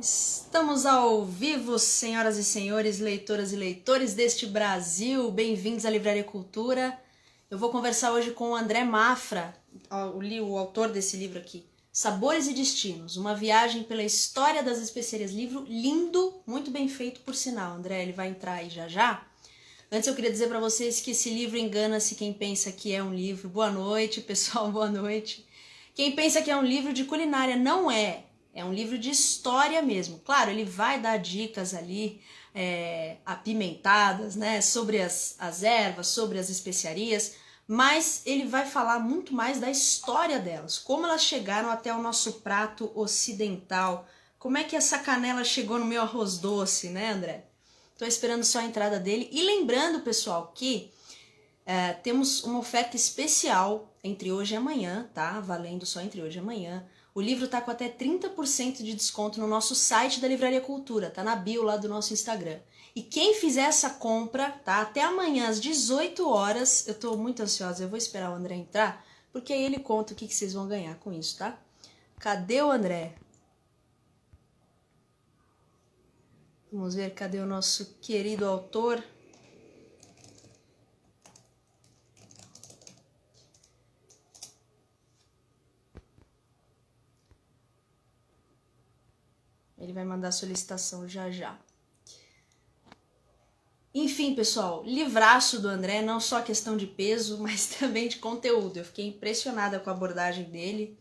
Estamos ao vivo, senhoras e senhores, leitoras e leitores deste Brasil. Bem-vindos à Livraria Cultura. Eu vou conversar hoje com o André Mafra, o autor desse livro aqui, Sabores e Destinos, uma viagem pela história das especiarias. Livro lindo, muito bem feito, por sinal. André, ele vai entrar aí já já. Antes eu queria dizer para vocês que esse livro engana-se quem pensa que é um livro. Boa noite, pessoal, boa noite. Quem pensa que é um livro de culinária, não é. É um livro de história mesmo. Claro, ele vai dar dicas ali apimentadas, né, sobre as ervas, sobre as especiarias, mas ele vai falar muito mais da história delas, como elas chegaram até o nosso prato ocidental, como é que essa canela chegou no meu arroz doce, né, André? Tô esperando só a entrada dele. E lembrando, pessoal, que temos uma oferta especial entre hoje e amanhã, tá? Valendo só entre hoje e amanhã. O livro tá com até 30% de desconto no nosso site da Livraria Cultura, tá na bio lá do nosso Instagram. E quem fizer essa compra, tá? Até amanhã às 18 horas, eu tô muito ansiosa, eu vou esperar o André entrar, porque aí ele conta o que vocês vão ganhar com isso, tá? Cadê o André? Vamos ver, cadê o nosso querido autor? Ele vai mandar a solicitação já já. Enfim, pessoal, livraço do André, não só questão de peso, mas também de conteúdo. Eu fiquei impressionada com a abordagem dele.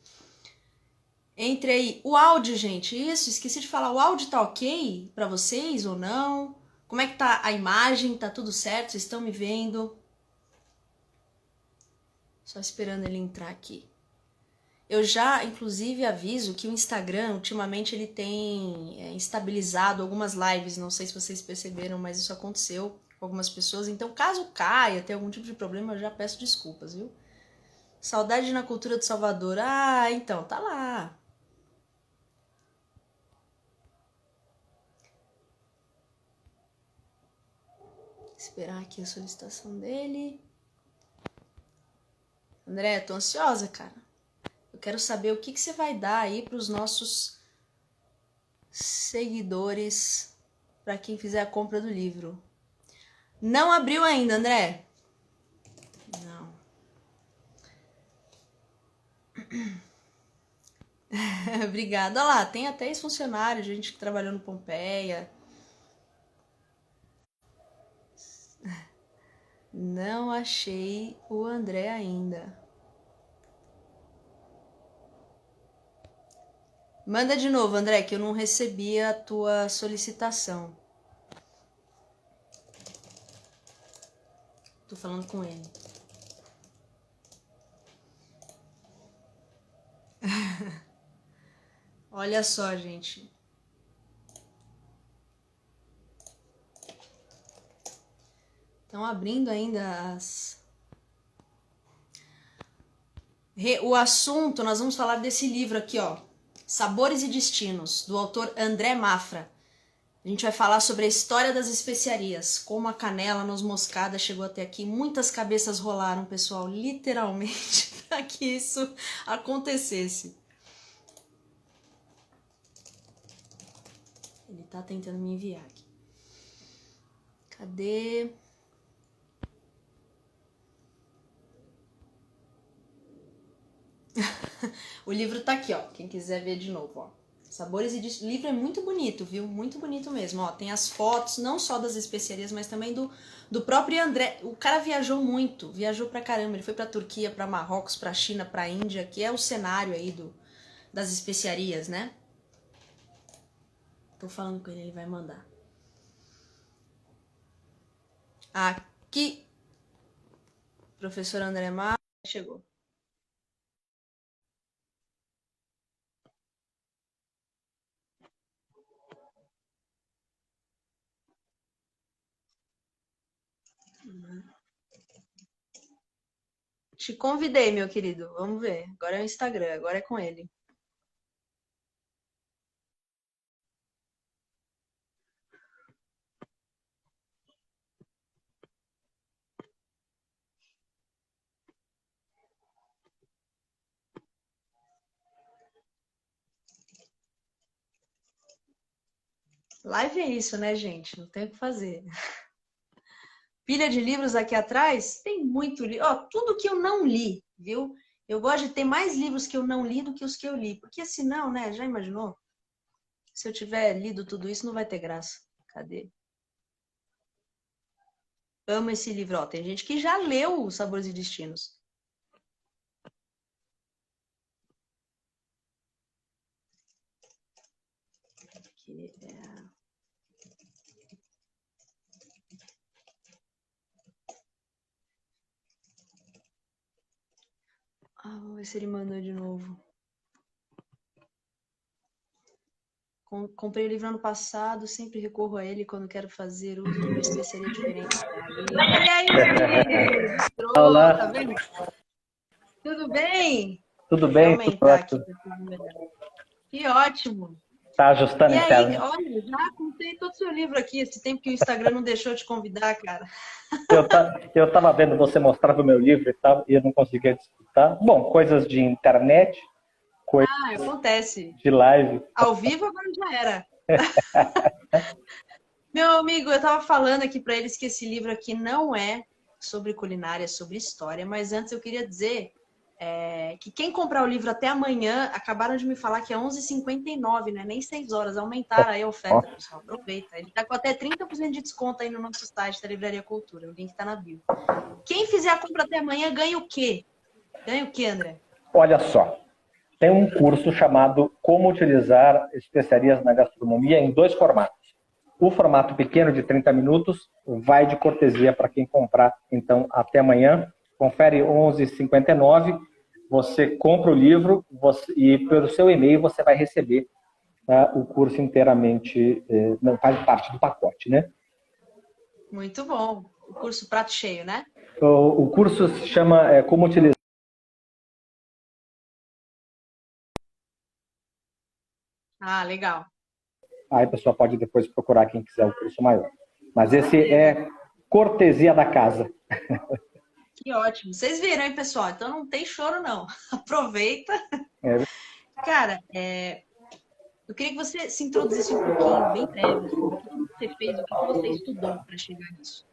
Entre aí, o áudio, gente, isso, esqueci de falar, o áudio tá ok pra vocês ou não? Como é que tá a imagem? Tá tudo certo? Vocês estão me vendo? Só esperando ele entrar aqui. Eu já, inclusive, aviso que o Instagram, ultimamente, ele tem instabilizado algumas lives. Não sei se vocês perceberam, mas isso aconteceu com algumas pessoas. Então, caso caia, tenha algum tipo de problema, eu já peço desculpas, viu? Saudade na cultura do Salvador. Ah, então, tá lá. Esperar aqui a solicitação dele. André, tô ansiosa, cara. Eu quero saber o que você vai dar aí pros nossos seguidores, para quem fizer a compra do livro. Não abriu ainda, André? Não. Obrigada. Olha lá, tem até ex-funcionário, gente que trabalhou no Pompeia. Não achei o André ainda. Manda de novo, André, que eu não recebi a tua solicitação. Tô falando com ele. Olha só, gente. Estão abrindo ainda as... O assunto, nós vamos falar desse livro aqui, ó. Sabores e Destinos, do autor André Mafra. A gente vai falar sobre a história das especiarias, como a canela noz moscada chegou até aqui. Muitas cabeças rolaram, pessoal, literalmente, para que isso acontecesse. Ele tá tentando me enviar aqui. Cadê? O livro tá aqui, ó. Quem quiser ver de novo, ó. Sabores e Destinos. O livro é muito bonito, viu? Muito bonito mesmo, ó. Tem as fotos, não só das especiarias, mas também do próprio André. O cara viajou muito, viajou pra caramba. Ele foi pra Turquia, pra Marrocos, pra China, pra Índia, que é o cenário aí das especiarias, né? Tô falando com ele, ele vai mandar. Aqui, professor André Mar chegou. Te convidei, meu querido. Vamos ver. Agora é o Instagram, agora é com ele. Live é isso, né, gente? Não tem o que fazer. Pilha de livros aqui atrás, tem muito livro. Ó, tudo que eu não li, viu? Eu gosto de ter mais livros que eu não li do que os que eu li. Porque senão, né, já imaginou? Se eu tiver lido tudo isso, não vai ter graça. Cadê? Amo esse livro. Ó, tem gente que já leu Sabores e Destinos. Aqui é... vamos ver se ele mandou de novo. Comprei o livro ano passado, sempre recorro a ele quando quero fazer uso de uma especiaria diferente. E aí, meu Olá. tá vendo? Tudo bem? Tudo bem? Vou aumentar aqui. Que ótimo. Tá ajustando e a aí, internet. olha, já comprei todo o seu livro aqui, esse tempo que o Instagram não deixou te convidar, cara. Eu tava vendo você mostrava o meu livro e tal, e eu não conseguia disputar. Bom, coisas de internet, coisas acontece. de live. Ao vivo agora já era. Meu amigo, eu tava falando aqui para eles que esse livro aqui não é sobre culinária, é sobre história, mas antes eu queria dizer que quem comprar o livro até amanhã, acabaram de me falar que é 11h59, né? Nem 6 horas, aumentaram aí a oferta, pessoal, aproveita. Ele tá com até 30% de desconto aí no nosso site da Livraria Cultura, o link tá na bio. Quem fizer a compra até amanhã ganha o quê? Ganha o quê, André? Olha só, tem um curso chamado Como Utilizar Especiarias na Gastronomia em 2 formatos. O formato pequeno de 30 minutos vai de cortesia para quem comprar, então, até amanhã. Confere 11h59, você compra o livro e pelo seu e-mail você vai receber o curso inteiramente, faz parte do pacote, né? Muito bom. O curso prato cheio, né? O curso se chama Como Utilizar. Legal. Aí a pessoa pode depois procurar quem quiser o curso maior. Mas esse é cortesia da casa. Que ótimo. Vocês viram, hein, pessoal? Então não tem choro, não. Aproveita. Cara, eu queria que você se introduzisse um pouquinho, bem breve, assim, o que você fez, o que você estudou para chegar nisso.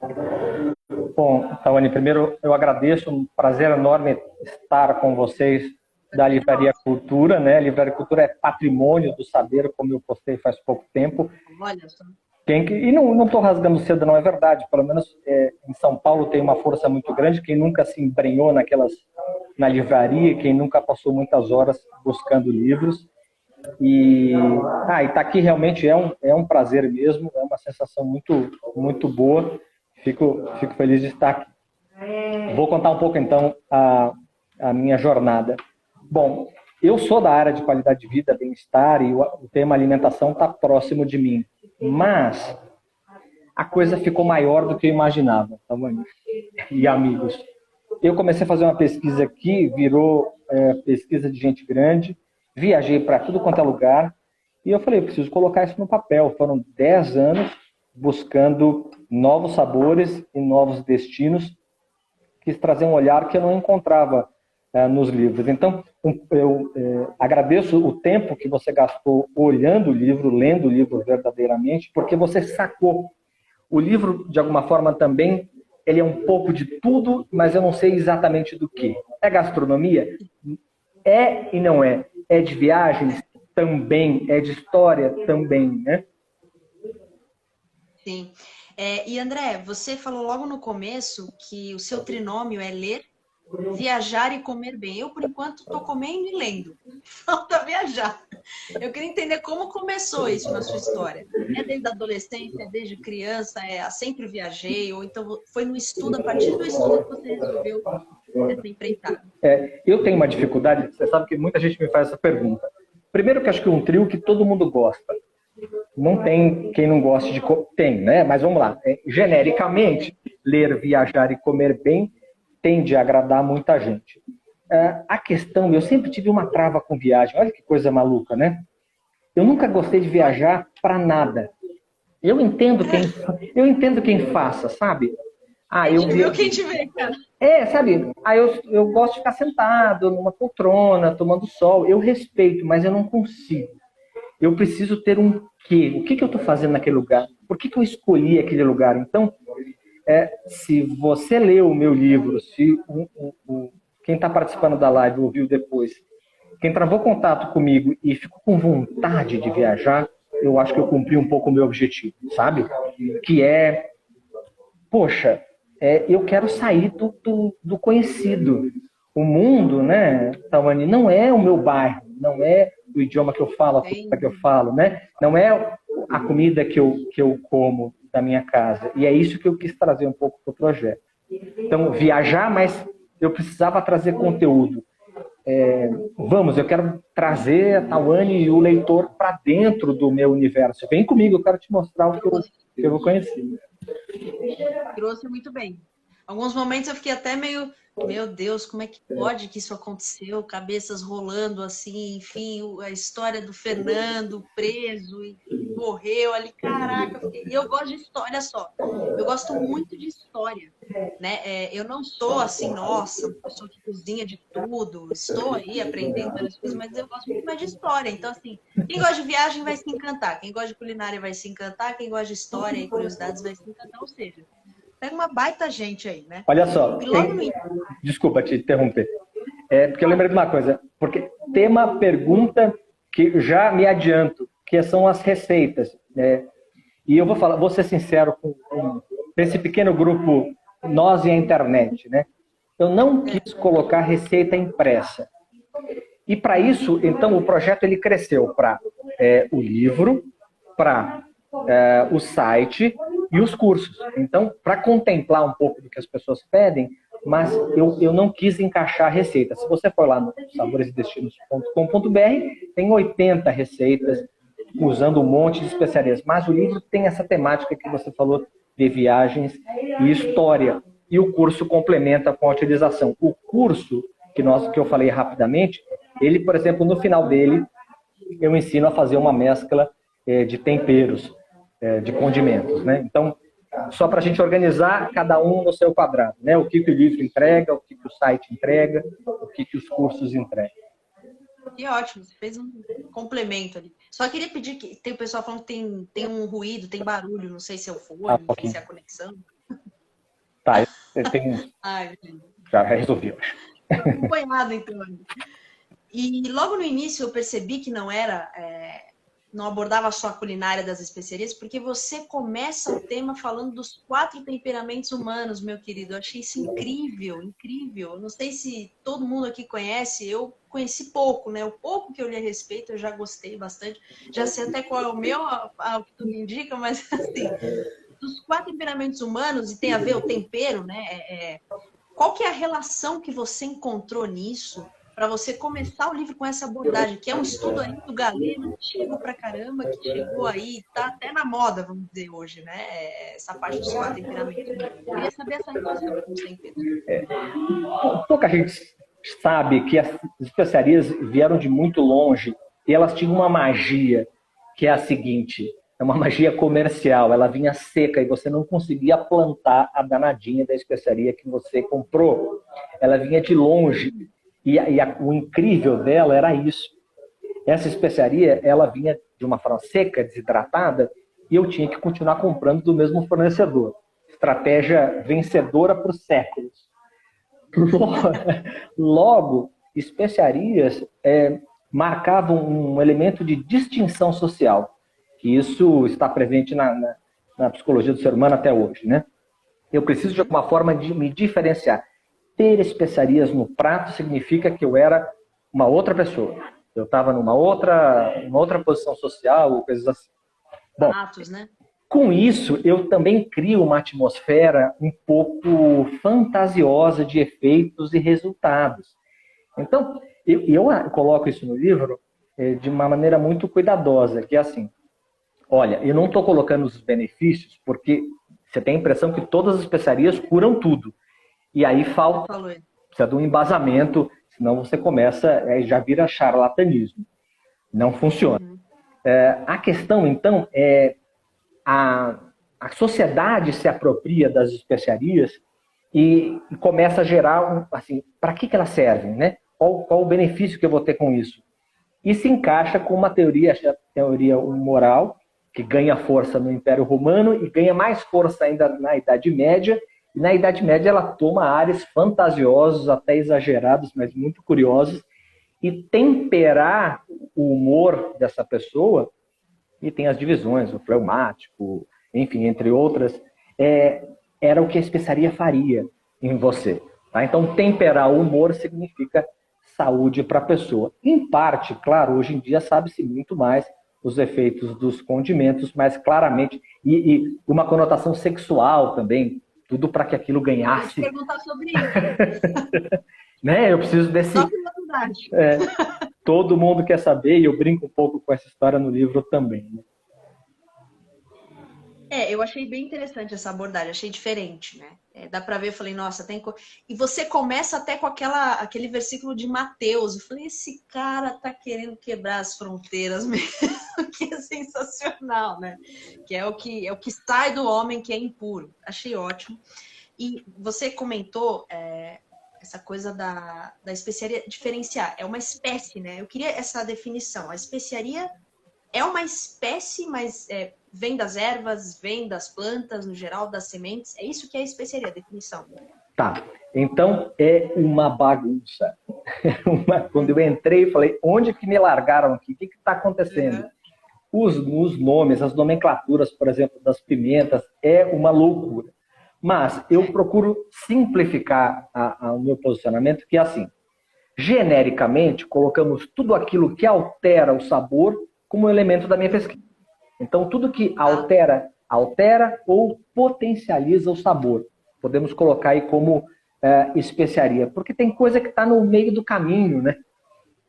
Bom, Tawane, primeiro eu agradeço, um prazer enorme estar com vocês da Livraria Cultura, né? A Livraria Cultura é patrimônio do saber, como eu postei faz pouco tempo. Olha só. E não estou rasgando cedo, não, é verdade. Pelo menos em São Paulo tem uma força muito grande. Quem nunca se embrenhou na livraria, quem nunca passou muitas horas buscando livros. E tá aqui realmente é um prazer mesmo, é uma sensação muito, muito boa. Fico feliz de estar aqui. Vou contar um pouco, então, a minha jornada. Bom, eu sou da área de qualidade de vida, bem-estar, e o tema alimentação está próximo de mim. Mas a coisa ficou maior do que eu imaginava, tá bom? E amigos. Eu comecei a fazer uma pesquisa aqui, virou pesquisa de gente grande, viajei para tudo quanto é lugar, e eu falei, eu preciso colocar isso no papel. Foram 10 anos buscando novos sabores e novos destinos, quis trazer um olhar que eu não encontrava nos livros. Então, eu agradeço o tempo que você gastou olhando o livro, lendo o livro verdadeiramente, porque você sacou. O livro, de alguma forma, também, ele é um pouco de tudo, mas eu não sei exatamente do que. É gastronomia? É e não é. É de viagens? Também. É de história? Também, né? Sim. E André, você falou logo no começo que o seu trinômio é ler, viajar e comer bem. Eu, por enquanto, estou comendo e lendo. Falta viajar. Eu queria entender como começou isso na sua história. É desde a adolescência, é desde criança, sempre viajei, ou então foi no estudo, a partir do estudo que você resolveu essa empreitada? Eu tenho uma dificuldade, você sabe que muita gente me faz essa pergunta. Primeiro que acho que é um trio que todo mundo gosta. Não tem quem não goste de... Tem, né? Mas vamos lá. Genericamente, ler, viajar e comer bem tende a agradar muita gente. A questão, eu sempre tive uma trava com viagem. Olha que coisa maluca, né? Eu nunca gostei de viajar para nada. Eu entendo quem faça, sabe? Quem te vê, cara. Sabe? Eu gosto de ficar sentado numa poltrona, tomando sol. Eu respeito, mas eu não consigo. eu preciso ter um quê. O que eu estou fazendo naquele lugar? Por que eu escolhi aquele lugar? Então, se você leu o meu livro, se quem está participando da live ouviu depois, quem travou contato comigo e ficou com vontade de viajar, eu acho que eu cumpri um pouco o meu objetivo, sabe? Que poxa, eu quero sair do conhecido. O mundo, né, Tawane, não é o meu bairro, não é o idioma que eu falo, a cultura que eu falo, né? Não é a comida que eu como da minha casa. E é isso que eu quis trazer um pouco para o projeto. Então, viajar, mas eu precisava trazer conteúdo. Eu quero trazer a Tawane e o leitor para dentro do meu universo. Vem comigo, eu quero te mostrar o que eu vou conhecer. Trouxe muito bem. Alguns momentos eu fiquei até meio, meu Deus, como é que pode que isso aconteceu? Cabeças rolando assim, enfim, a história do Fernando preso e morreu ali, caraca. E eu gosto de história, olha só, eu gosto muito de história, né? Eu não sou assim, nossa, uma pessoa que cozinha de tudo, estou aí aprendendo várias coisas, mas eu gosto muito mais de história. Então, assim, quem gosta de viagem vai se encantar, quem gosta de culinária vai se encantar, quem gosta de história e curiosidades vai se encantar, ou seja, pega uma baita gente aí, né? Olha só, desculpa te interromper. Porque eu lembrei de uma coisa, porque tema, pergunta, que já me adianto, que são as receitas, né? E eu vou ser sincero com esse pequeno grupo, nós e a internet, né? Eu não quis colocar receita impressa. E para isso, então, o projeto ele cresceu para o livro, para o site e os cursos. Então, para contemplar um pouco do que as pessoas pedem, mas eu não quis encaixar receita. Se você for lá no saboresdestinos.com.br, tem 80 receitas usando um monte de especiarias. Mas o livro tem essa temática que você falou de viagens e história. E o curso complementa com a utilização. O curso, que eu falei rapidamente, ele, por exemplo, no final dele, eu ensino a fazer uma mescla de temperos, de condimentos, né? Então, só para a gente organizar cada um no seu quadrado, né? O que o livro entrega, o que o site entrega, o que os cursos entregam. Que ótimo, você fez um complemento ali. Só queria pedir que tem o pessoal falando que tem um ruído, tem barulho, não sei se é o fone, não sei se é a conexão. Tá, tem. Ai, já resolvi. Acompanhado, então. E logo no início eu percebi que não abordava só a culinária das especiarias, porque você começa o tema falando dos 4 temperamentos humanos, meu querido. Eu achei isso incrível, incrível. Eu não sei se todo mundo aqui conhece, eu conheci pouco, né? O pouco que eu li a respeito, eu já gostei bastante. Já sei até qual é o meu, o que tu me indica, mas assim, dos 4 temperamentos humanos, e tem a ver o tempero, né? Qual que é a relação que você encontrou nisso para você começar o livro com essa abordagem, que é um estudo aí do galeno antigo pra caramba, que chegou aí, tá até na moda, vamos dizer, hoje, né? Essa parte dos 4 temperamentos. Eu queria saber essa relação com os temperos. Pouca gente sabe que as especiarias vieram de muito longe e elas tinham uma magia, que é a seguinte, é uma magia comercial, ela vinha seca e você não conseguia plantar a danadinha da especiaria que você comprou. Ela vinha de longe. E o incrível dela era isso. Essa especiaria, ela vinha de uma forma seca, desidratada, e eu tinha que continuar comprando do mesmo fornecedor. Estratégia vencedora por séculos. Logo, especiarias marcavam um elemento de distinção social, que isso está presente na psicologia do ser humano até hoje, né? Eu preciso, de alguma forma, de me diferenciar. Ter especiarias no prato significa que eu era uma outra pessoa. Eu estava numa outra posição social, ou coisas assim. Bom, né? Com isso, eu também crio uma atmosfera um pouco fantasiosa de efeitos e resultados. Então, eu coloco isso no livro de uma maneira muito cuidadosa, que é assim, olha, eu não estou colocando os benefícios, porque você tem a impressão que todas as especiarias curam tudo. E aí precisa de um embasamento, senão você começa, já vira charlatanismo. Não funciona. A questão, então, a sociedade se apropria das especiarias e começa a gerar, assim, para que elas servem, né? Qual o benefício que eu vou ter com isso? e se encaixa com uma teoria, a teoria moral, que ganha força no Império Romano e ganha mais força ainda na Idade Média. E na Idade Média ela toma áreas fantasiosos, até exagerados, mas muito curiosos, e temperar o humor dessa pessoa, e tem as divisões, o fleumático, enfim, entre outras, era o que a especiaria faria em você. Tá? Então, temperar o humor significa saúde para a pessoa. Em parte, claro, hoje em dia sabe-se muito mais os efeitos dos condimentos, mas claramente, e uma conotação sexual também, tudo para que aquilo ganhasse. Eu vou te perguntar sobre isso. Né? Eu preciso desse... Só curiosidade. Todo mundo quer saber, e eu brinco um pouco com essa história no livro também. Né? Eu achei bem interessante essa abordagem, achei diferente, né? Dá pra ver, eu falei, nossa, tem... E você começa até com aquele versículo de Mateus. Eu falei, esse cara tá querendo quebrar as fronteiras mesmo, que é sensacional, né? Que é o que sai do homem que é impuro. Achei ótimo. E você comentou essa coisa da especiaria diferenciar. É uma espécie, né? Eu queria essa definição. A especiaria é uma espécie, mas vem das ervas, vem das plantas, no geral, das sementes. É isso que é a especiaria, a definição. Tá. Então, é uma bagunça. Quando eu entrei, falei, onde que me largaram aqui? O que está acontecendo? Os nomes, as nomenclaturas, por exemplo, das pimentas, é uma loucura. Mas eu procuro simplificar o meu posicionamento, que é assim, genericamente, colocamos tudo aquilo que altera o sabor como elemento da minha pesquisa. Então, tudo que altera ou potencializa o sabor. Podemos colocar aí como especiaria. Porque tem coisa que está no meio do caminho, né?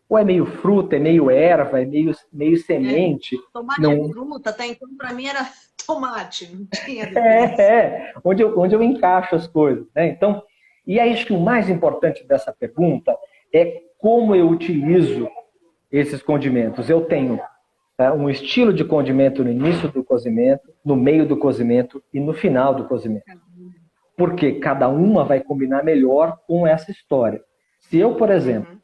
Ou é meio fruta, é meio erva, é meio semente. Tomate não... é fruta, até então para mim era tomate, não tinha onde eu encaixo as coisas. Né? Então, e aí acho que o mais importante dessa pergunta é como eu utilizo esses condimentos. Eu tenho um estilo de condimento no início do cozimento, no meio do cozimento e no final do cozimento. Porque cada uma vai combinar melhor com essa história. Se eu, por exemplo,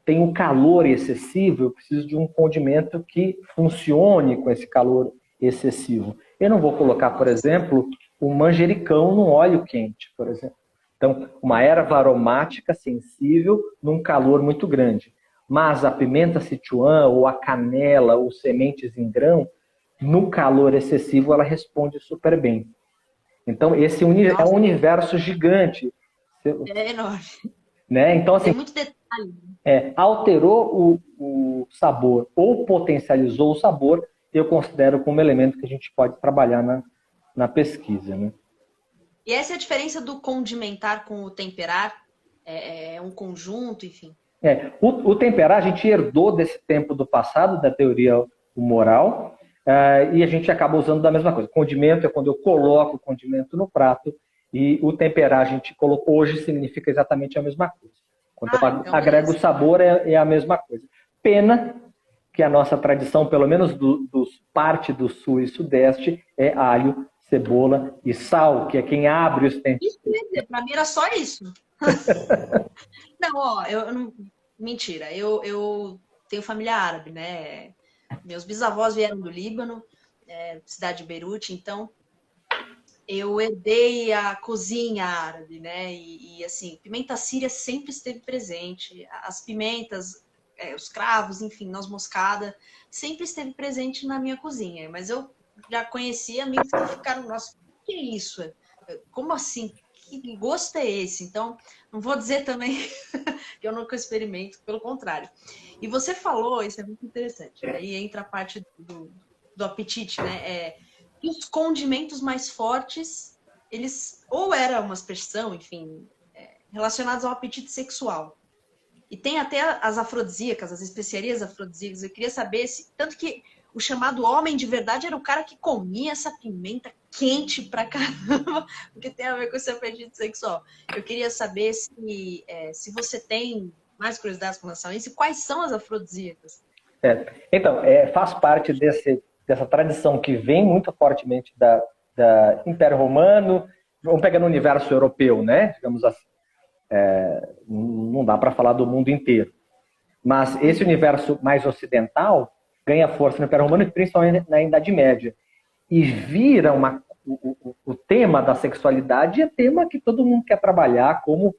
tenho calor excessivo, eu preciso de um condimento que funcione com esse calor excessivo. Eu não vou colocar, por exemplo, o manjericão num óleo quente, por exemplo. Então, uma erva aromática sensível num calor muito grande. Mas a pimenta sichuan, ou a canela, ou sementes em grão, no calor excessivo, ela responde super bem. Então, esse é um universo gigante. É enorme. Né? Então, assim, tem muito detalhe. Alterou o sabor ou potencializou o sabor, eu considero como elemento que a gente pode trabalhar na pesquisa. Né? E essa é a diferença do condimentar com o temperar? É um conjunto, enfim? O temperar a gente herdou desse tempo do passado, da teoria humoral, e a gente acaba usando da mesma coisa. Condimento é quando eu coloco o condimento no prato, e o temperar a gente colocou hoje significa exatamente a mesma coisa. Quando eu agrego o sabor é a mesma coisa. Pena que a nossa tradição, pelo menos parte do sul e sudeste, é alho, cebola e sal, que é quem abre os temperos. Isso, para mim era só isso. Não, mentira, eu tenho família árabe, né? Meus bisavós vieram do Líbano, cidade de Beirute, então eu herdei a cozinha árabe, né? E assim, pimenta síria sempre esteve presente, as pimentas, os cravos, enfim, noz moscada, sempre esteve presente na minha cozinha. Mas eu já conheci amigos que ficaram, nossa, o que é isso? Como assim? Que gosto é esse? Então, não vou dizer também que eu nunca experimento, pelo contrário. E você falou, isso é muito interessante, aí entra a parte do apetite, né? E os condimentos mais fortes, eles ou era uma expressão, enfim, relacionados ao apetite sexual. E tem até as afrodisíacas, as especiarias afrodisíacas. Eu queria saber se, tanto que o chamado homem de verdade era o cara que comia essa pimenta quente pra caramba, porque tem a ver com esse apetite sexual. Eu queria saber se você tem mais curiosidades com relação a isso e quais são as afrodisíacas. Então, faz parte dessa tradição que vem muito fortemente da Império Romano, vamos pegar no universo europeu, né? Digamos assim. Não dá para falar do mundo inteiro. Mas esse universo mais ocidental ganha força no Império Romano, principalmente na Idade Média. E vira o tema da sexualidade é tema que todo mundo quer trabalhar como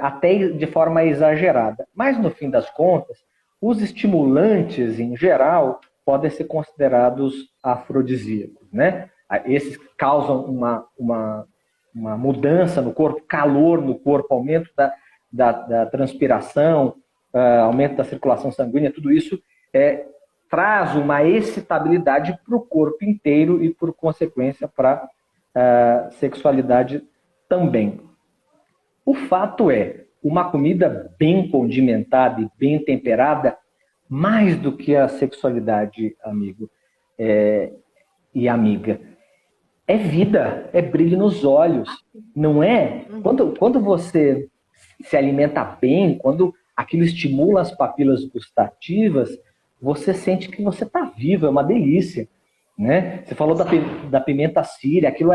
até de forma exagerada. Mas, no fim das contas, os estimulantes, em geral, podem ser considerados afrodisíacos, né? Esses causam uma mudança no corpo, calor no corpo, aumento da transpiração, aumento da circulação sanguínea, tudo isso traz uma excitabilidade para o corpo inteiro e, por consequência, para a sexualidade também. O fato é, uma comida bem condimentada e bem temperada, mais do que a sexualidade, amigo e amiga, é vida, é brilho nos olhos, não é? Quando você se alimenta bem, quando aquilo estimula as papilas gustativas, você sente que você está vivo, é uma delícia, né? Você falou da pimenta síria, aquilo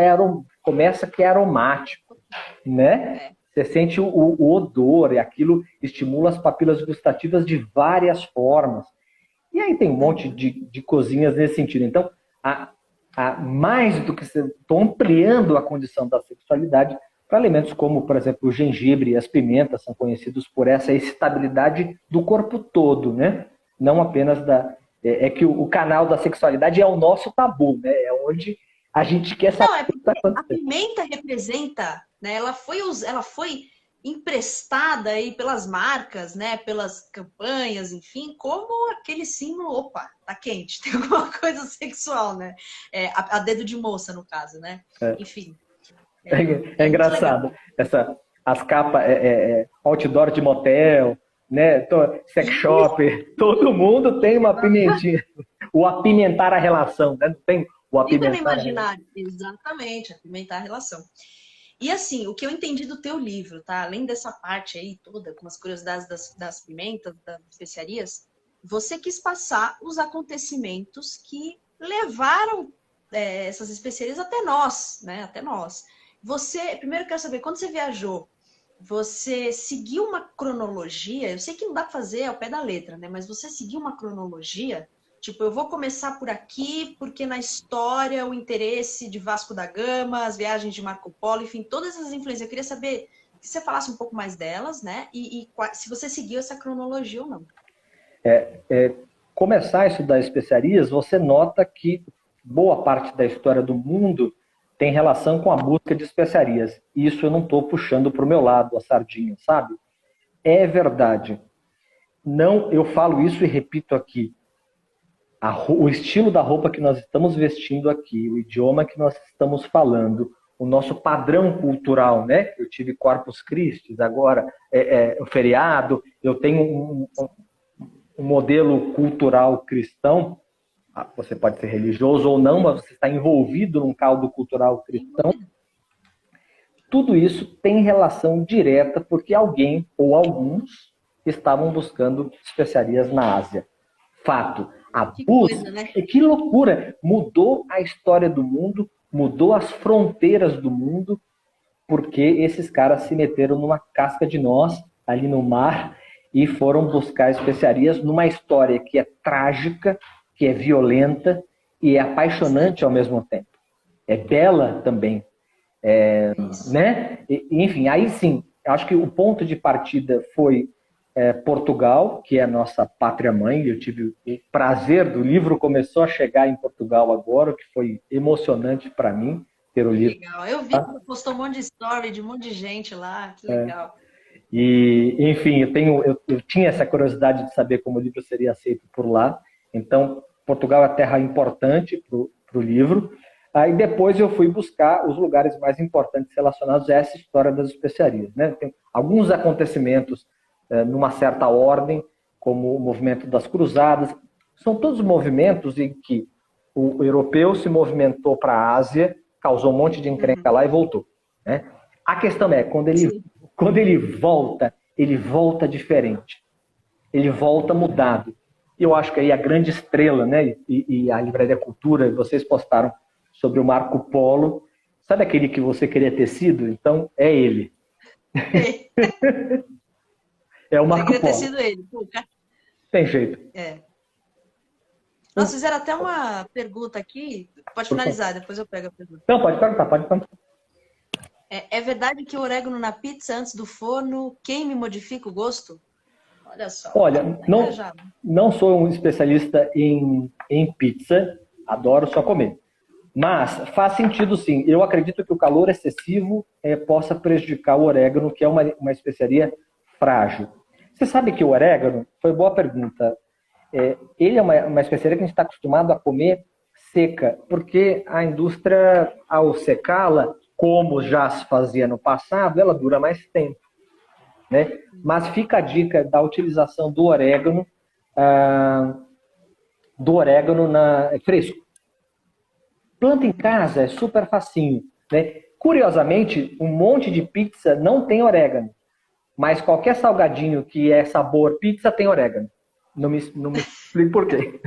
começa que é aromático, né? Você sente o odor, e aquilo estimula as papilas gustativas de várias formas. E aí tem um monte de coisinhas nesse sentido. Então, mais do que estou ampliando a condição da sexualidade para elementos como, por exemplo, o gengibre e as pimentas são conhecidos por essa excitabilidade do corpo todo, né? Não apenas que o canal da sexualidade é o nosso tabu, né? É onde a gente quer saber. Não, porque a pimenta representa, né? Ela foi emprestada aí pelas marcas, né? Pelas campanhas, enfim, como aquele símbolo, opa, tá quente, tem alguma coisa sexual, né? A dedo de moça, no caso, né? Enfim. É engraçado. As capas, outdoor de motel, né? Sex shop, todo mundo tem uma pimentinha. O apimentar a relação, né? Não tem o apimentar. Imaginar, exatamente, apimentar a relação. E assim, o que eu entendi do teu livro, tá? Além dessa parte aí toda, com as curiosidades das pimentas, das especiarias, você quis passar os acontecimentos que levaram essas especiarias até nós, né? Até nós. Primeiro eu quero saber, quando você viajou, você seguiu uma cronologia? Eu sei que não dá para fazer ao pé da letra, né? Mas você seguiu uma cronologia? Tipo, eu vou começar por aqui, porque na história o interesse de Vasco da Gama, as viagens de Marco Polo, enfim, todas essas influências. Eu queria saber que você falasse um pouco mais delas, né? E se você seguiu essa cronologia ou não. Começar a estudar especiarias, você nota que boa parte da história do mundo tem relação com a busca de especiarias. Isso eu não estou puxando para o meu lado, a sardinha, sabe? É verdade. Não, eu falo isso e repito aqui. O estilo da roupa que nós estamos vestindo aqui, o idioma que nós estamos falando, o nosso padrão cultural, né? Eu tive Corpus Christi, agora o feriado, eu tenho um modelo cultural cristão. Você pode ser religioso ou não, mas você está envolvido num caldo cultural cristão. Tudo isso tem relação direta porque alguém ou alguns estavam buscando especiarias na Ásia. Fato. Que loucura! Mudou a história do mundo, mudou as fronteiras do mundo, porque esses caras se meteram numa casca de nós, ali no mar, e foram buscar especiarias numa história que é trágica, que é violenta e é apaixonante ao mesmo tempo. É bela também. Né? Enfim, aí sim, acho que o ponto de partida foi Portugal, que é a nossa pátria-mãe. Eu tive o prazer do livro, começou a chegar em Portugal agora, o que foi emocionante para mim, ter o livro. Legal, eu vi que postou um monte de story de um monte de gente lá, que legal. E, enfim, eu tinha essa curiosidade de saber como o livro seria aceito por lá. Então, Portugal é terra importante para o livro. Aí depois eu fui buscar os lugares mais importantes relacionados a essa história das especiarias, né? Tem alguns acontecimentos numa certa ordem, como o movimento das cruzadas. São todos movimentos em que o europeu se movimentou para a Ásia, causou um monte de encrenca lá e voltou, né? A questão é, quando ele volta diferente. Ele volta mudado. E eu acho que aí a grande estrela, né? E a Livraria Cultura, vocês postaram sobre o Marco Polo. Sabe aquele que você queria ter sido? Então, é ele. É o Marco Polo. Queria ter sido ele. Pô, Tem jeito. Nós fizeram até uma pergunta aqui. Pode finalizar, depois eu pego a pergunta. Não, pode perguntar, pode perguntar. É verdade que o orégano na pizza antes do forno queima e modifica o gosto? Olha só. Olha, não sou um especialista em pizza, adoro só comer. Mas faz sentido sim. Eu acredito que o calor excessivo possa prejudicar o orégano, que é uma especiaria frágil. Você sabe que o orégano, foi boa pergunta, ele é uma especiaria que a gente está acostumado a comer seca, porque a indústria, ao secá-la, como já se fazia no passado, ela dura mais tempo. Né? Mas fica a dica da utilização do orégano fresco. Planta em casa é super facinho. Né? Curiosamente, um monte de pizza não tem orégano, mas qualquer salgadinho que é sabor pizza tem orégano. Não me explico por quê.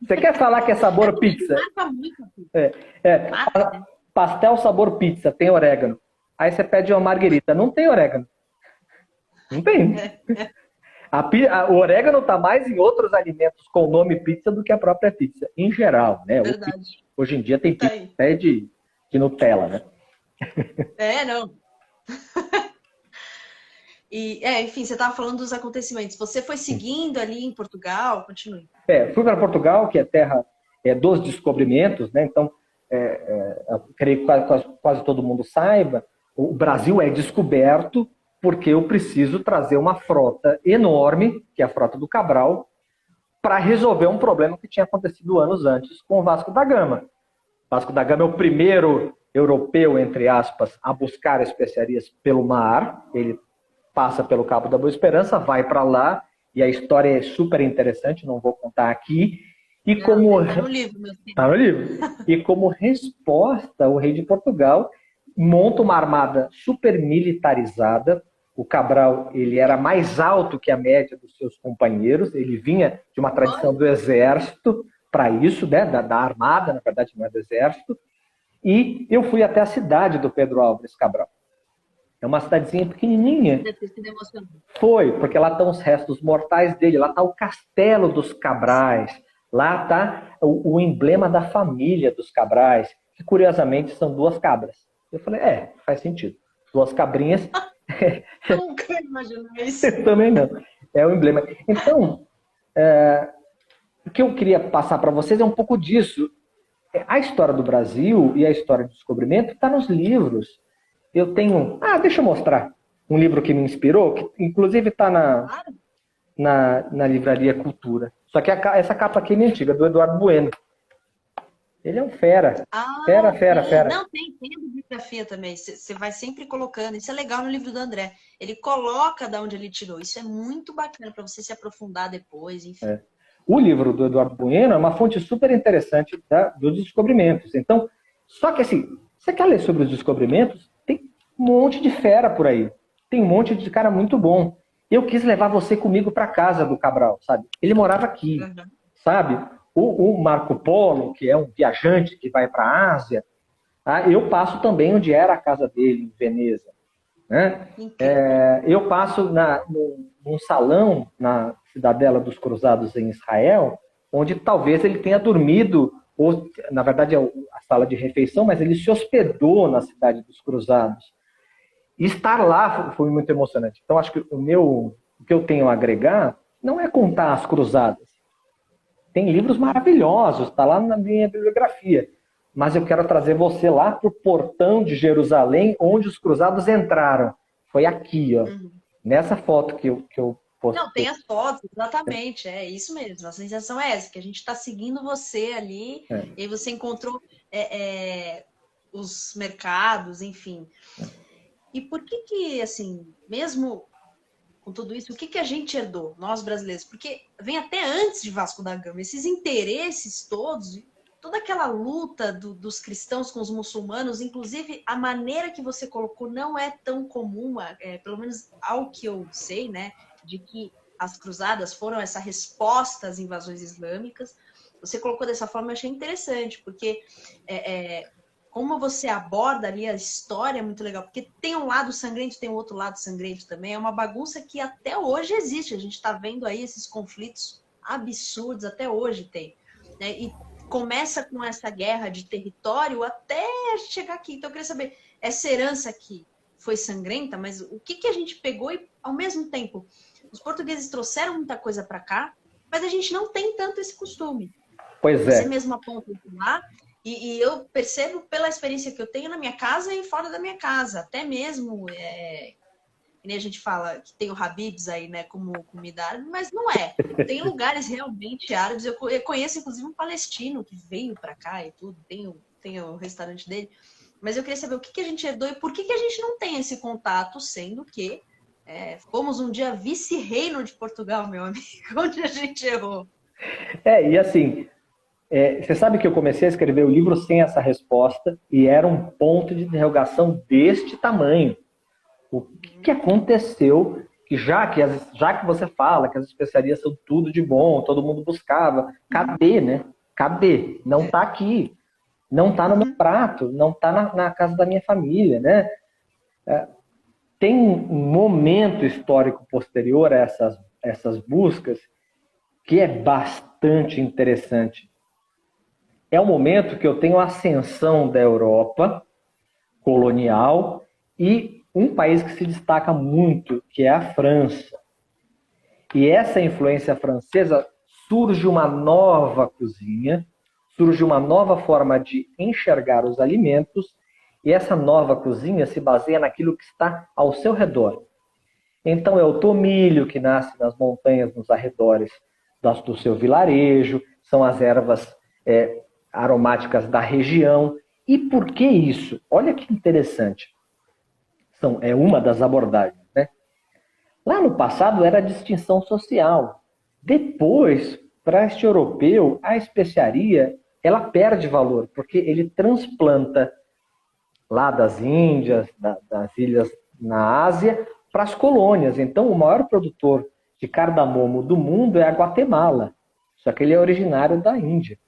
Você quer falar que é sabor pizza? Pastel sabor pizza tem orégano. Aí você pede uma marguerita, não tem orégano. Não tem. O orégano está mais em outros alimentos com o nome pizza do que a própria pizza, em geral, né? Hoje em dia tem pizza até de Nutella, né? Não. Enfim, você estava falando dos acontecimentos. Você foi seguindo ali em Portugal? Continue. Fui para Portugal, que é terra dos descobrimentos, né? Então, eu creio que quase todo mundo saiba, o Brasil é descoberto porque eu preciso trazer uma frota enorme, que é a frota do Cabral, para resolver um problema que tinha acontecido anos antes com o Vasco da Gama. O Vasco da Gama é o primeiro europeu, entre aspas, a buscar especiarias pelo mar. Ele passa pelo Cabo da Boa Esperança, vai para lá, e a história é super interessante, não vou contar aqui. Está no livro, meu filho. Está no livro. E como resposta, o rei de Portugal monta uma armada super militarizada. O Cabral, ele era mais alto que a média dos seus companheiros, ele vinha de uma tradição do exército para isso, né? da armada, na verdade não é do exército, e eu fui até a cidade do Pedro Álvares Cabral. É uma cidadezinha pequenininha. Foi, porque lá estão os restos mortais dele, lá está o Castelo dos Cabrais, lá está o emblema da família dos Cabrais, que curiosamente são 2 cabras. Eu falei, faz sentido. 2 cabrinhas. Nunca imaginei isso. Eu também não. É o emblema. Então, o que eu queria passar para vocês é um pouco disso. A história do Brasil e a história do descobrimento está nos livros. Eu tenho... deixa eu mostrar um livro que me inspirou, que inclusive está na Livraria Cultura. Só que essa capa aqui é antiga, do Eduardo Bueno. Ele é um fera. Fera. Não, tem a bibliografia também. Você vai sempre colocando. Isso é legal no livro do André. Ele coloca de onde ele tirou. Isso é muito bacana para você se aprofundar depois, enfim. O livro do Eduardo Bueno é uma fonte super interessante dos descobrimentos. Então, só que assim, você quer ler sobre os descobrimentos? Tem um monte de fera por aí. Tem um monte de cara muito bom. Eu quis levar você comigo para casa do Cabral, sabe? Ele morava aqui, sabe? O Marco Polo, que é um viajante que vai para a Ásia, eu passo também onde era a casa dele, em Veneza. Né? Eu passo num salão na Cidadela dos Cruzados em Israel, onde talvez ele tenha dormido, ou na verdade é a sala de refeição, mas ele se hospedou na Cidade dos Cruzados. E estar lá foi muito emocionante. Então acho que o que eu tenho a agregar não é contar as cruzadas. Tem livros maravilhosos, está lá na minha bibliografia. Mas eu quero trazer você lá para o portão de Jerusalém, onde os cruzados entraram. Foi aqui, ó. Nessa foto que eu postei. Não, tem as fotos, exatamente. É isso mesmo. A sensação é essa, que a gente está seguindo você ali, e aí você encontrou os mercados, enfim. E por que, assim, mesmo com tudo isso, o que a gente herdou, nós brasileiros? Porque vem até antes de Vasco da Gama, esses interesses todos, toda aquela luta dos cristãos com os muçulmanos, inclusive a maneira que você colocou não é tão comum, pelo menos ao que eu sei, né, de que as cruzadas foram essa resposta às invasões islâmicas. Você colocou dessa forma, eu achei interessante, porque como você aborda ali a história é muito legal, porque tem um lado sangrento, tem um outro lado sangrento também. É uma bagunça que até hoje existe. A gente está vendo aí esses conflitos absurdos, até hoje tem. Né? E começa com essa guerra de território até chegar aqui. Então eu queria saber, essa herança aqui foi sangrenta, mas o que, que a gente pegou e, ao mesmo tempo, os portugueses trouxeram muita coisa para cá, mas a gente não tem tanto esse costume. Pois Você é. mesmo aponta lá, e eu percebo pela experiência que eu tenho na minha casa e fora da minha casa. Até mesmo, que nem a gente fala que tem o Habib's aí, né, como comida árabe, mas não é. Tem lugares realmente árabes. Eu conheço, inclusive, um palestino que veio para cá e tudo, tem o restaurante dele. Mas eu queria saber o que, que a gente herdou e por que, que a gente não tem esse contato, sendo que fomos um dia vice-reino de Portugal, meu amigo, onde a gente errou. E assim, você sabe que eu comecei a escrever o livro sem essa resposta e era um ponto de interrogação deste tamanho. O que aconteceu que já que você fala que as especiarias são tudo de bom, todo mundo buscava, cadê, né? Cadê? Não está aqui. Não está no meu prato, não está na casa da minha família, né? Tem um momento histórico posterior a essas buscas que é bastante interessante. É o momento que eu tenho a ascensão da Europa colonial e um país que se destaca muito, que é a França. E essa influência francesa surge uma nova cozinha, surge uma nova forma de enxergar os alimentos, e essa nova cozinha se baseia naquilo que está ao seu redor. Então é o tomilho que nasce nas montanhas, nos arredores do seu vilarejo, são as ervas aromáticas da região. E por que isso? Olha que interessante. É uma das abordagens, né? Lá no passado era a distinção social. Depois, para este europeu, a especiaria ela perde valor, porque ele transplanta lá das Índias, das ilhas na Ásia, para as colônias. Então, o maior produtor de cardamomo do mundo é a Guatemala. Só que ele é originário da Índia.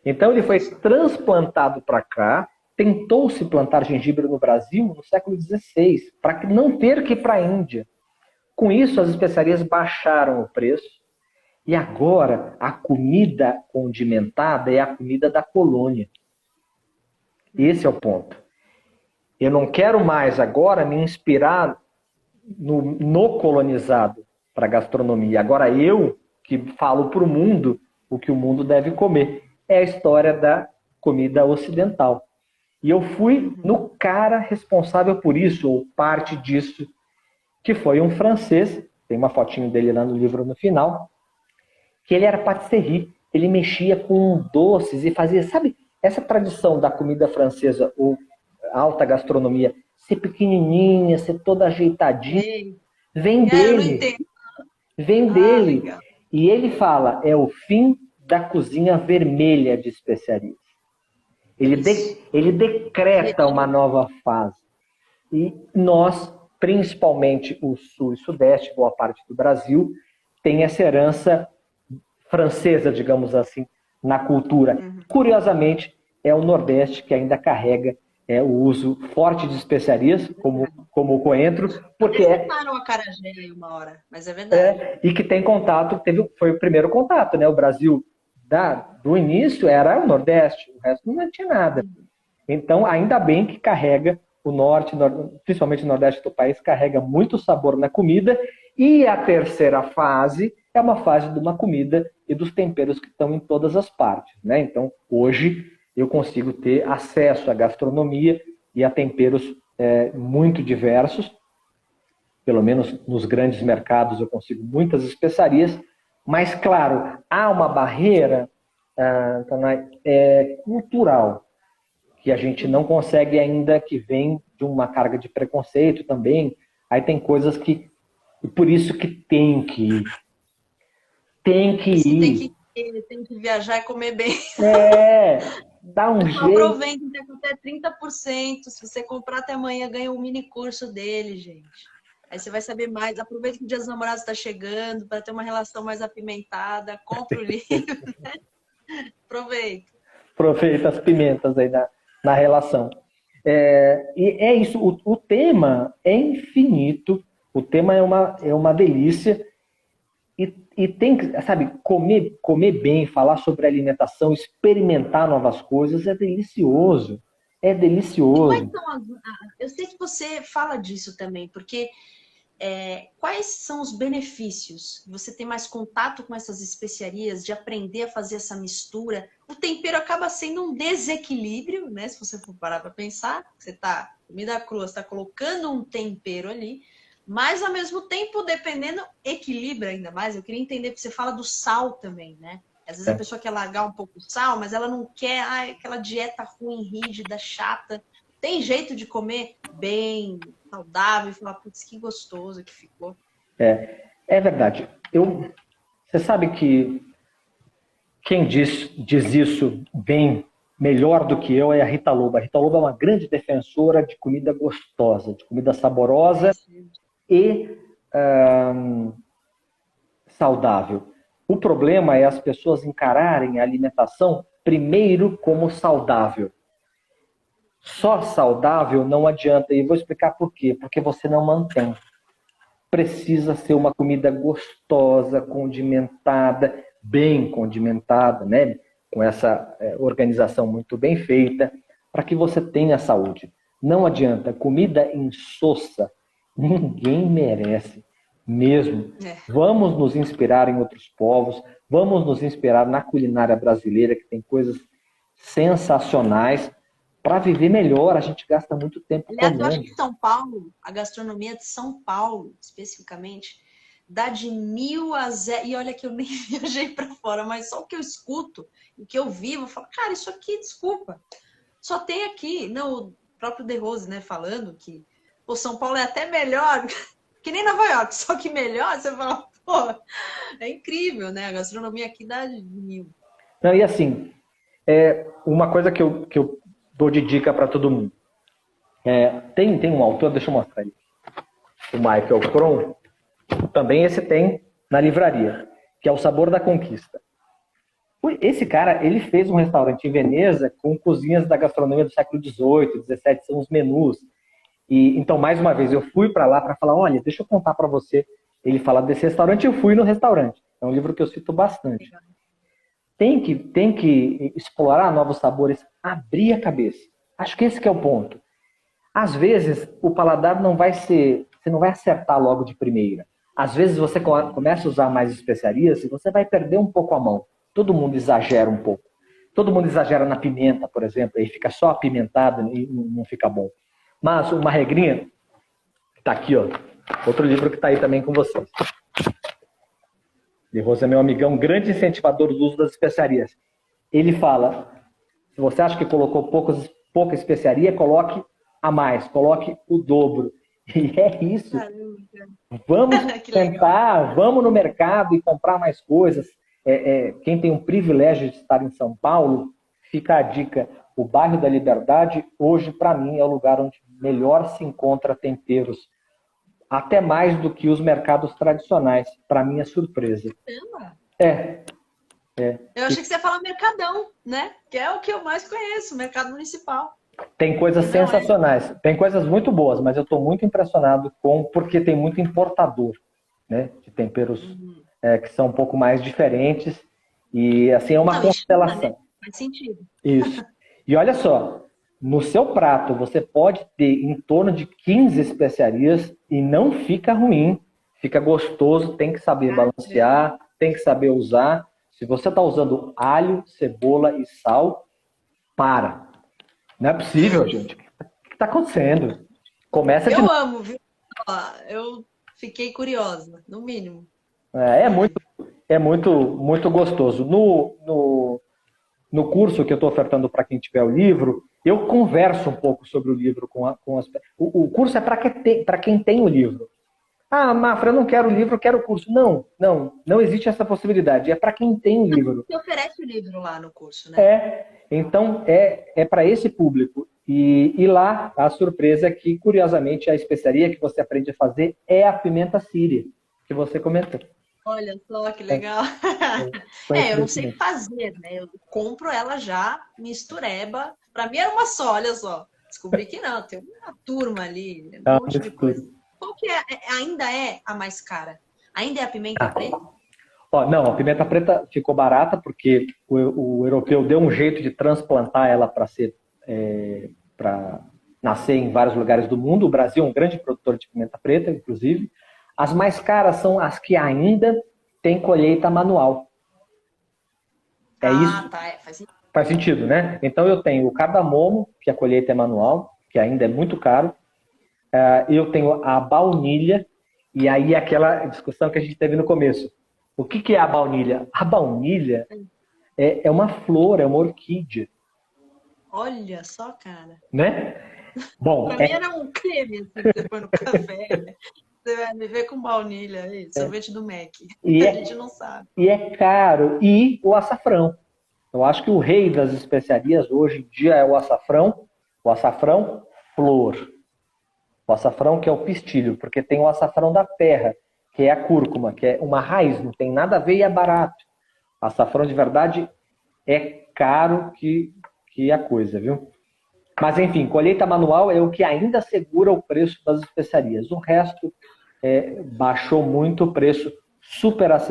Então, ele foi transplantado para cá, tentou-se plantar gengibre no Brasil no século XVI, para não ter que ir para a Índia. Com isso, as especiarias baixaram o preço e agora a comida condimentada é a comida da colônia. Esse é o ponto. Eu não quero mais agora me inspirar no colonizado para a gastronomia. Agora eu que falo para o mundo o que o mundo deve comer. É a história da comida ocidental. E eu fui no cara responsável por isso, ou parte disso, que foi um francês, tem uma fotinho dele lá no livro no final, que ele era patisserie, ele mexia com doces e fazia, sabe, essa tradição da comida francesa, ou alta gastronomia, ser pequenininha, ser toda ajeitadinha, vem dele. Vem dele. Legal. E ele fala, é o fim da cozinha vermelha de especiarias. Ele decreta uma nova fase. E nós, principalmente o sul e sudeste, boa parte do Brasil, tem essa herança francesa, digamos assim, na cultura. Curiosamente, é o Nordeste que ainda carrega o uso forte de especiarias, como o coentro, porque o acarajé aí uma hora, mas é verdade. E que tem contato, foi o primeiro contato, né? O Brasil do início era o Nordeste, o resto não tinha nada. Então, ainda bem que carrega o norte, principalmente o Nordeste do país, carrega muito sabor na comida. E a terceira fase é uma fase de uma comida e dos temperos que estão em todas as partes, né? Então, hoje, eu consigo ter acesso à gastronomia e a temperos muito diversos. Pelo menos nos grandes mercados eu consigo muitas especiarias. Mas, claro, há uma barreira cultural que a gente não consegue ainda, que vem de uma carga de preconceito também. Aí tem coisas que... E por isso que tem que ir. Tem que ir. Tem que viajar e comer bem. Dá um jeito. Aproveita, até 30%. Se você comprar até amanhã, ganha um mini curso dele, gente. Aí você vai saber mais. Aproveita que o Dia dos Namorados está chegando para ter uma relação mais apimentada. Compre o livro, né? Aproveita. Aproveita as pimentas aí na relação. E é isso, o tema é infinito, o tema é uma delícia, e tem que, sabe, comer bem, falar sobre alimentação, experimentar novas coisas é delicioso. É E quais delicioso. são eu sei que você fala disso também, porque quais são os benefícios? Você ter mais contato com essas especiarias, de aprender a fazer essa mistura. O tempero acaba sendo um desequilíbrio, né? Se você for parar para pensar, você tá, comida crua, você está colocando um tempero ali, mas ao mesmo tempo, dependendo, equilibra ainda mais. Eu queria entender, porque você fala do sal também, né? Às vezes a É, pessoa quer largar um pouco o sal, mas ela não quer aquela dieta ruim, rígida, chata. Tem jeito de comer bem, saudável, e falar, putz, que gostoso que ficou. é verdade. Você sabe que quem diz isso bem, melhor do que eu, é a Rita Lobo. A Rita Lobo é uma grande defensora de comida gostosa, de comida saborosa e saudável. O problema é as pessoas encararem a alimentação primeiro como saudável. Só saudável não adianta, e vou explicar por quê. Porque você não mantém. Precisa ser uma comida gostosa, condimentada, bem condimentada, né? Com essa organização muito bem feita, para que você tenha saúde. Não adianta, comida insossa, ninguém merece mesmo. Vamos nos inspirar em outros povos, vamos nos inspirar na culinária brasileira, que tem coisas sensacionais. Para viver melhor, a gente gasta muito tempo Aliás, eu acho comendo. que São Paulo, a gastronomia de São Paulo, especificamente, dá de 1.000 a 0. E olha que eu nem viajei para fora, mas só o que eu escuto, o que eu vivo, eu falo, cara, isso aqui, desculpa, só tem aqui. Não, o próprio De Rose, né, falando que pô, São Paulo é até melhor que nem Nova York, só que melhor, você fala, pô, é incrível, né? A gastronomia aqui dá de 1.000. Não, e assim, uma coisa que eu dou de dica para todo mundo. Tem um autor, deixa eu mostrar aí, o Michael Cron, também esse tem na livraria, que é O Sabor da Conquista. Esse cara, ele fez um restaurante em Veneza com cozinhas da gastronomia do século XVIII, XVII, são os menus. E então, mais uma vez, eu fui para lá para falar, olha, deixa eu contar para você. Ele fala desse restaurante, eu fui no restaurante. É um livro que eu cito bastante. Tem que explorar novos sabores, abrir a cabeça. Acho que esse que é o ponto. Às vezes, o paladar não vai ser... Você não vai acertar logo de primeira. Às vezes, você começa a usar mais especiarias e você vai perder um pouco a mão. Todo mundo exagera um pouco. Todo mundo exagera na pimenta, por exemplo, e fica só apimentado e não fica bom. Mas uma regrinha, que está aqui, ó, outro livro que está aí também com vocês. De Rose é meu amigão, grande incentivador do uso das especiarias. Ele fala, se você acha que colocou pouca especiaria, coloque a mais, coloque o dobro. E é isso. Vamos tentar, vamos no mercado e comprar mais coisas. Quem tem um privilégio de estar em São Paulo, fica a dica. O bairro da Liberdade, hoje, para mim, é o lugar onde melhor se encontra temperos. Até mais do que os mercados tradicionais, para minha surpresa. Eu achei que você ia falar Mercadão, né? Que é o que eu mais conheço, mercado municipal. Tem coisas sensacionais, tem coisas muito boas, mas eu estou muito impressionado porque tem muito importador, né? De temperos que são um pouco mais diferentes. E assim, é uma constelação. Né? Faz sentido. Isso. E olha só, no seu prato você pode ter em torno de 15 especiarias e não fica ruim, fica gostoso, tem que saber balancear, tem que saber usar. Se você está usando alho, cebola e sal, para. Não é possível, gente. O que está acontecendo? Começa de novo. Eu amo, viu? Eu fiquei curiosa, no mínimo. É muito gostoso. No curso que eu estou ofertando para quem tiver o livro, eu converso um pouco sobre o livro com as... O curso é para quem tem o livro. Ah, Mafra, eu não quero o livro, eu quero o curso. Não existe essa possibilidade. É para quem tem o livro. Você oferece o livro lá no curso, né? Então é para esse público. E lá, a surpresa é que, curiosamente, a especiaria que você aprende a fazer é a pimenta síria, que você comentou. Olha só que legal. É, eu não Conhecimento sei mesmo. fazer, né? Eu compro ela já mistureba. Pra mim era uma só, olha só. Descobri que não, tem uma turma ali, um Ah, monte de mistura. coisa. Qual que ainda é a mais cara? Ainda é a pimenta Ah, preta? ó, não, a pimenta preta ficou barata porque o europeu deu um jeito de transplantar ela para ser para nascer em vários lugares do mundo. O Brasil é um grande produtor de pimenta preta, inclusive. As mais caras são as que ainda têm colheita manual. É Ah, isso, tá. Faz sentido. faz sentido, né? Então eu tenho o cardamomo, que a colheita é manual, que ainda é muito caro. Eu tenho a baunilha, e aí aquela discussão que a gente teve no começo. O que, que é a baunilha? A baunilha é uma flor, é uma orquídea, Olha só, cara. né? Bom, Pra mim era um creme assim, que você põe no café. Você vai me ver com baunilha aí, sorvete do Mac. e, A é, gente não sabe. e é caro. E o açafrão. Eu acho que o rei das especiarias hoje em dia é o açafrão flor, o açafrão que é o pistilho, porque tem o açafrão da terra, que é a cúrcuma, que é uma raiz, não tem nada a ver e é barato. Açafrão de verdade é caro que a coisa, viu? Mas enfim, colheita manual é o que ainda segura o preço das especiarias. O resto baixou muito o preço, super acessível.